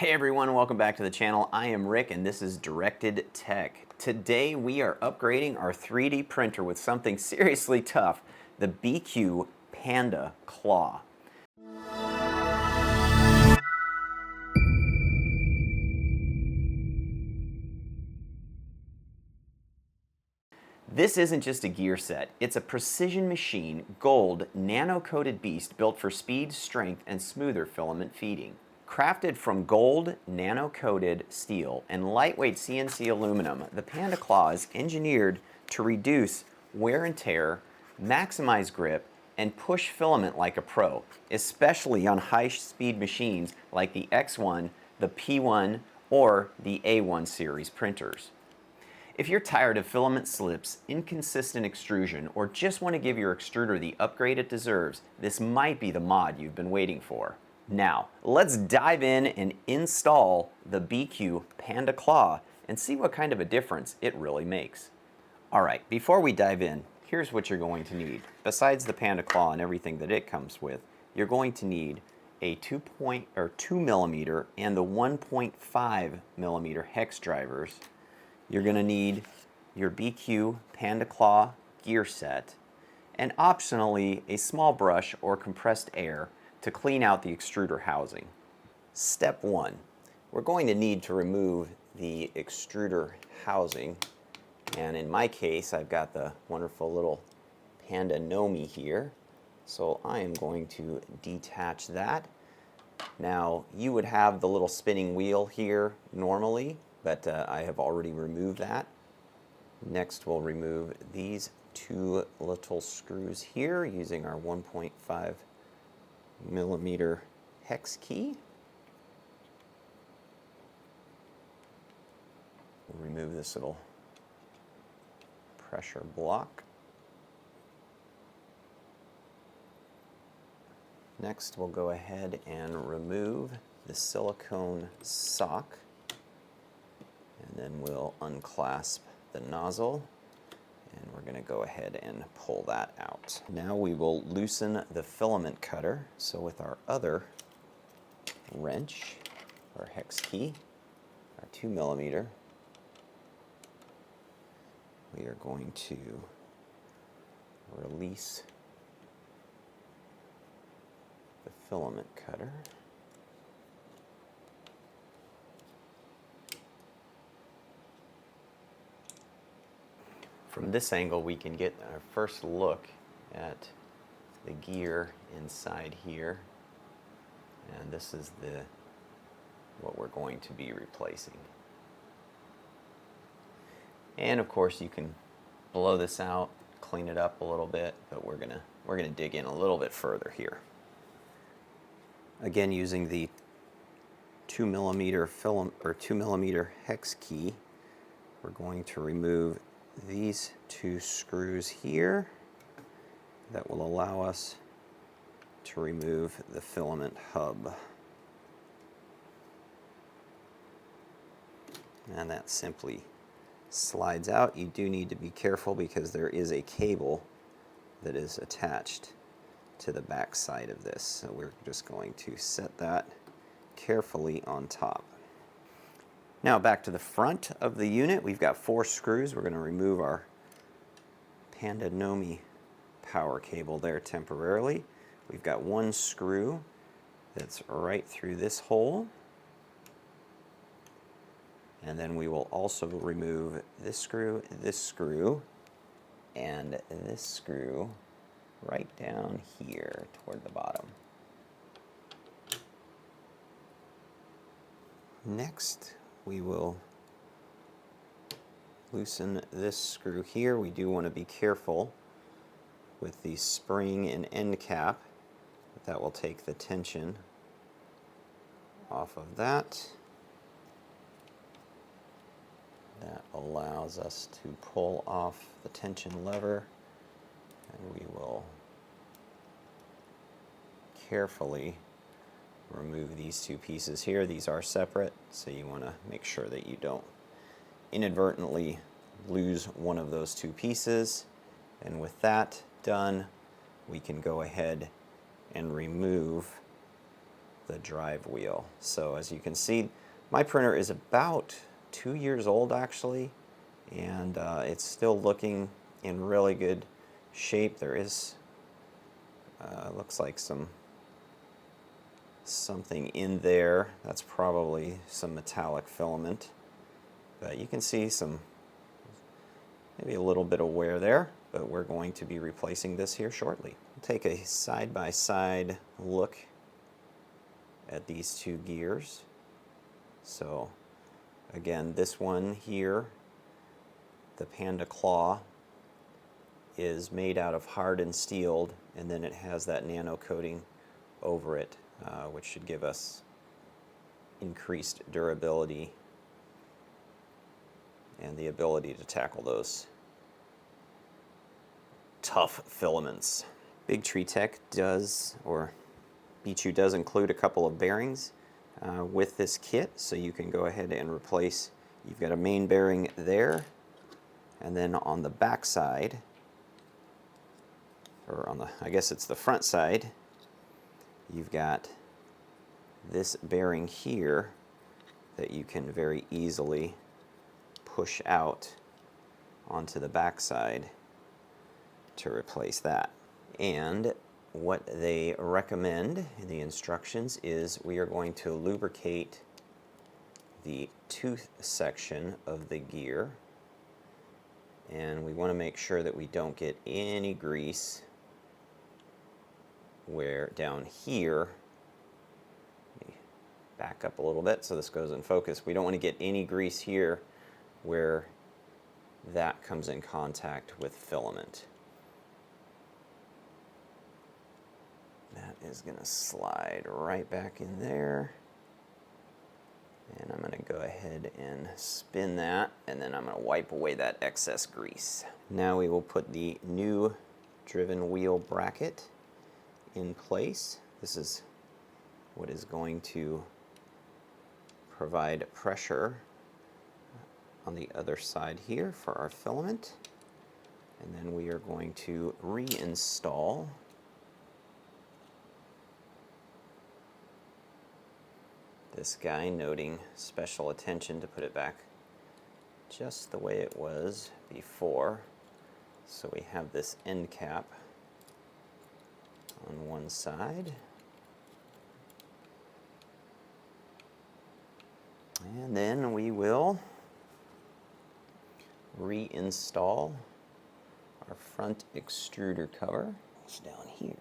Hey everyone, welcome back to the channel. I am Rick and this is Directed Tech. Today we are upgrading our 3D printer with something seriously tough, the BIQU Panda Claw. This isn't just a gear set, it's a precision machine, gold, nano-coated beast built for speed, strength, and smoother filament feeding. Crafted from gold, nano-coated steel, and lightweight CNC aluminum, the Panda Claw is engineered to reduce wear and tear, maximize grip, and push filament like a pro, especially on high-speed machines like the X1, the P1, or the A1 series printers. If you're tired of filament slips, inconsistent extrusion, or just want to give your extruder the upgrade it deserves, this might be the mod you've been waiting for. Now, let's dive in and install the BIQU Panda Claw and see what kind of a difference it really makes. Alright, before we dive in, here's what you're going to need. Besides the Panda Claw and everything that it comes with, you're going to need a 2 millimeter and the 1.5 millimeter hex drivers. You're going to need your BIQU Panda Claw gear set, and optionally a small brush or compressed air to clean out the extruder housing. Step 1. We're going to need to remove the extruder housing, and in my case I've got the wonderful little Panda Nomi here, so I am going to detach that. Now you would have the little spinning wheel here normally, but I have already removed that. Next we'll remove these two little screws here using our 1.5 millimeter hex key. We'll remove this little pressure block. Next we'll go ahead and remove the silicone sock. And then we'll unclasp the nozzle, and we're going to go ahead and pull that out. Now we will loosen the filament cutter. So with our other wrench, our hex key, our 2 millimeter, we are going to release the filament cutter. From this angle we can get our first look at the gear inside here, and this is what we're going to be replacing. And of course you can blow this out, clean it up a little bit, but we're gonna dig in a little bit further here. Again, using the 2 millimeter film or 2 millimeter hex key, we're going to remove these two screws here that will allow us to remove the filament hub. And that simply slides out. You do need to be careful because there is a cable that is attached to the back side of this. So we're just going to set that carefully on top. Now back to the front of the unit, we've got 4 screws. We're going to remove our Panda Nomi power cable there temporarily. We've got 1 screw that's right through this hole. And then we will also remove this screw, and this screw right down here toward the bottom. Next, we will loosen this screw here. We do want to be careful with the spring and end cap. That will take the tension off of that. That allows us to pull off the tension lever, and we will carefully remove these 2 pieces here. These are separate, so you want to make sure that you don't inadvertently lose one of those 2 pieces. And with that done, we can go ahead and remove the drive wheel. So as you can see, my printer is about 2 years old actually, and it's still looking in really good shape. There is, looks like something in there. That's probably some metallic filament, but you can see maybe a little bit of wear there, but we're going to be replacing this here shortly. We'll take a side-by-side look at these two gears. So again, this one here, the Panda Claw, is made out of hardened steel, and then it has that nano coating over it, which should give us increased durability and the ability to tackle those tough filaments. Big Tree Tech does, or BIQU does, include a couple of bearings with this kit, so you can go ahead and replace. You've got a main bearing there, and then on the back side, or on the, I guess it's the front side, you've got this bearing here that you can very easily push out onto the back side to replace that. And what they recommend in the instructions is we are going to lubricate the tooth section of the gear, and we want to make sure that we don't get any grease where down here, let me back up a little bit so this goes in focus, we don't want to get any grease here where that comes in contact with filament. That is going to slide right back in there, and I'm going to go ahead and spin that, and then I'm going to wipe away that excess grease. Now we will put the new driven wheel bracket in place. This is what is going to provide pressure on the other side here for our filament, and then we are going to reinstall this guy, noting special attention to put it back just the way it was before. So we have this end cap on one side, and then we will reinstall our front extruder cover. It's down here.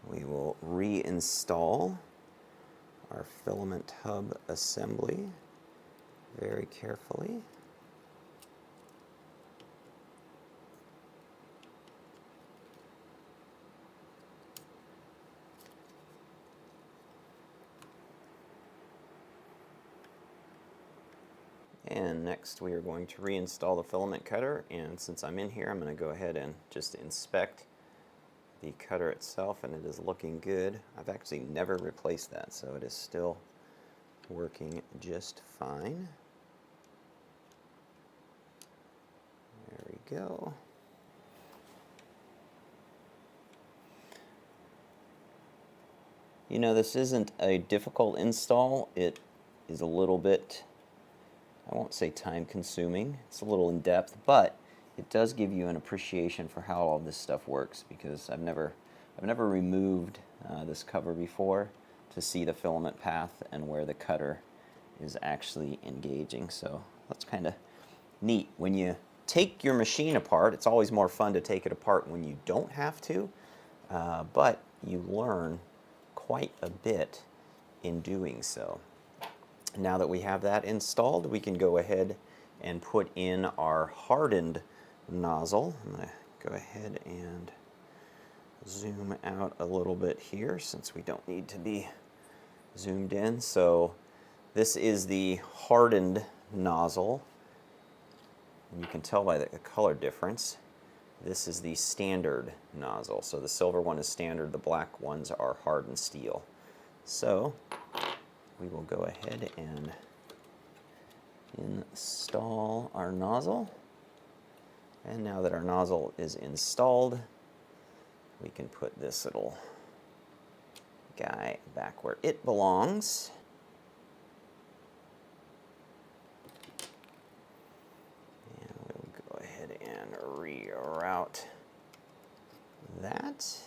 We will reinstall our filament hub assembly very carefully. And next we are going to reinstall the filament cutter, and since I'm in here, I'm going to go ahead and just inspect the cutter itself, and it is looking good. I've actually never replaced that, so it is still working just fine. There we go. You know, this isn't a difficult install. It is a little bit, I won't say time consuming, it's a little in depth, but it does give you an appreciation for how all this stuff works, because I've never removed this cover before to see the filament path and where the cutter is actually engaging. So that's kind of neat. When you take your machine apart, it's always more fun to take it apart when you don't have to, but you learn quite a bit in doing so. Now that we have that installed, we can go ahead and put in our hardened nozzle. I'm going to go ahead and zoom out a little bit here since we don't need to be zoomed in. So this is the hardened nozzle. And you can tell by the color difference. This is the standard nozzle. So the silver one is standard, the black ones are hardened steel. So we will go ahead and install our nozzle. And now that our nozzle is installed, we can put this little guy back where it belongs. And we'll go ahead and reroute that.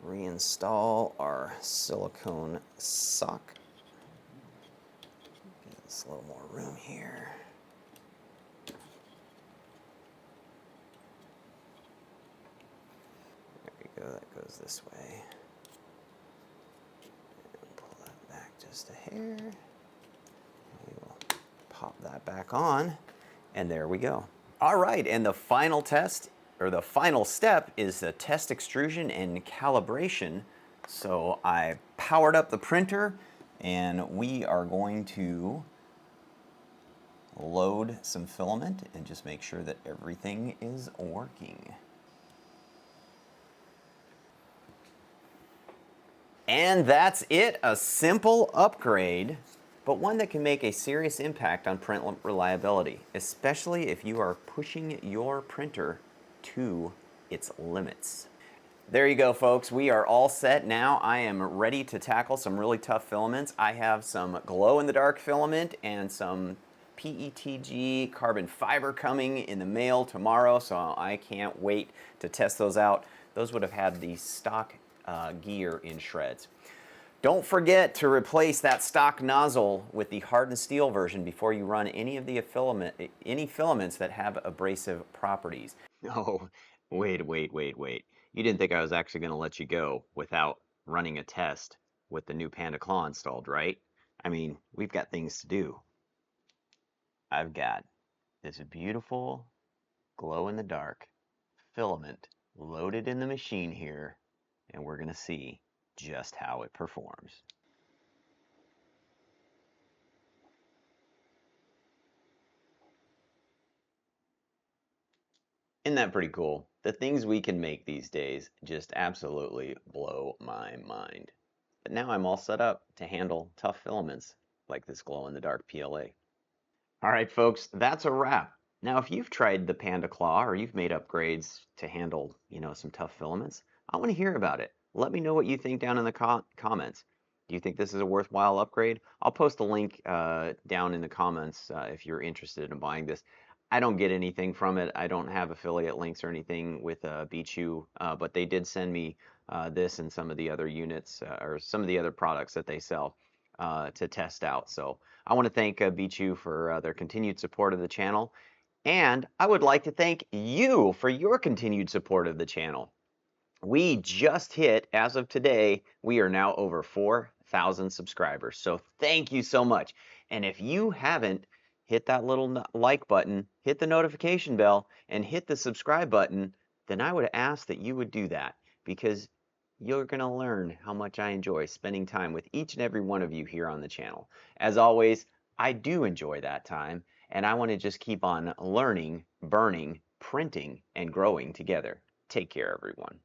Reinstall our silicone sock. Give us a little more room here. There we go, that goes this way. And pull that back just a hair. And we will pop that back on, and there we go. All right, and the final test, or the final step, is the test extrusion and calibration. So I powered up the printer, and we are going to load some filament and just make sure that everything is working. And that's it, a simple upgrade, but one that can make a serious impact on print reliability, especially if you are pushing your printer to its limits. There you go, folks. We are all set now. I am ready to tackle some really tough filaments. I have some glow-in-the-dark filament and some PETG carbon fiber coming in the mail tomorrow, so I can't wait to test those out. Those would have had the stock gear in shreds. Don't forget to replace that stock nozzle with the hardened steel version before you run any of the filaments that have abrasive properties. Oh, wait. You didn't think I was actually going to let you go without running a test with the new Panda Claw installed, right? I mean, we've got things to do. I've got this beautiful glow-in-the-dark filament loaded in the machine here, and we're going to see just how it performs. Isn't that pretty cool? The things we can make these days just absolutely blow my mind. But now I'm all set up to handle tough filaments like this glow-in-the-dark PLA. All right, folks, that's a wrap. Now, if you've tried the Panda Claw or you've made upgrades to handle, some tough filaments, I want to hear about it. Let me know what you think down in the comments. Do you think this is a worthwhile upgrade? I'll post a link down in the comments if you're interested in buying this. I don't get anything from it. I don't have affiliate links or anything with BIQU, but they did send me this and some of the other units or some of the other products that they sell to test out. So I want to thank BIQU for their continued support of the channel. And I would like to thank you for your continued support of the channel. We just hit, as of today, we are now over 4,000 subscribers. So thank you so much. And if you haven't, hit that little like button, hit the notification bell, and hit the subscribe button, then I would ask that you would do that, because you're going to learn how much I enjoy spending time with each and every one of you here on the channel. As always, I do enjoy that time, and I want to just keep on learning, burning, printing, and growing together. Take care, everyone.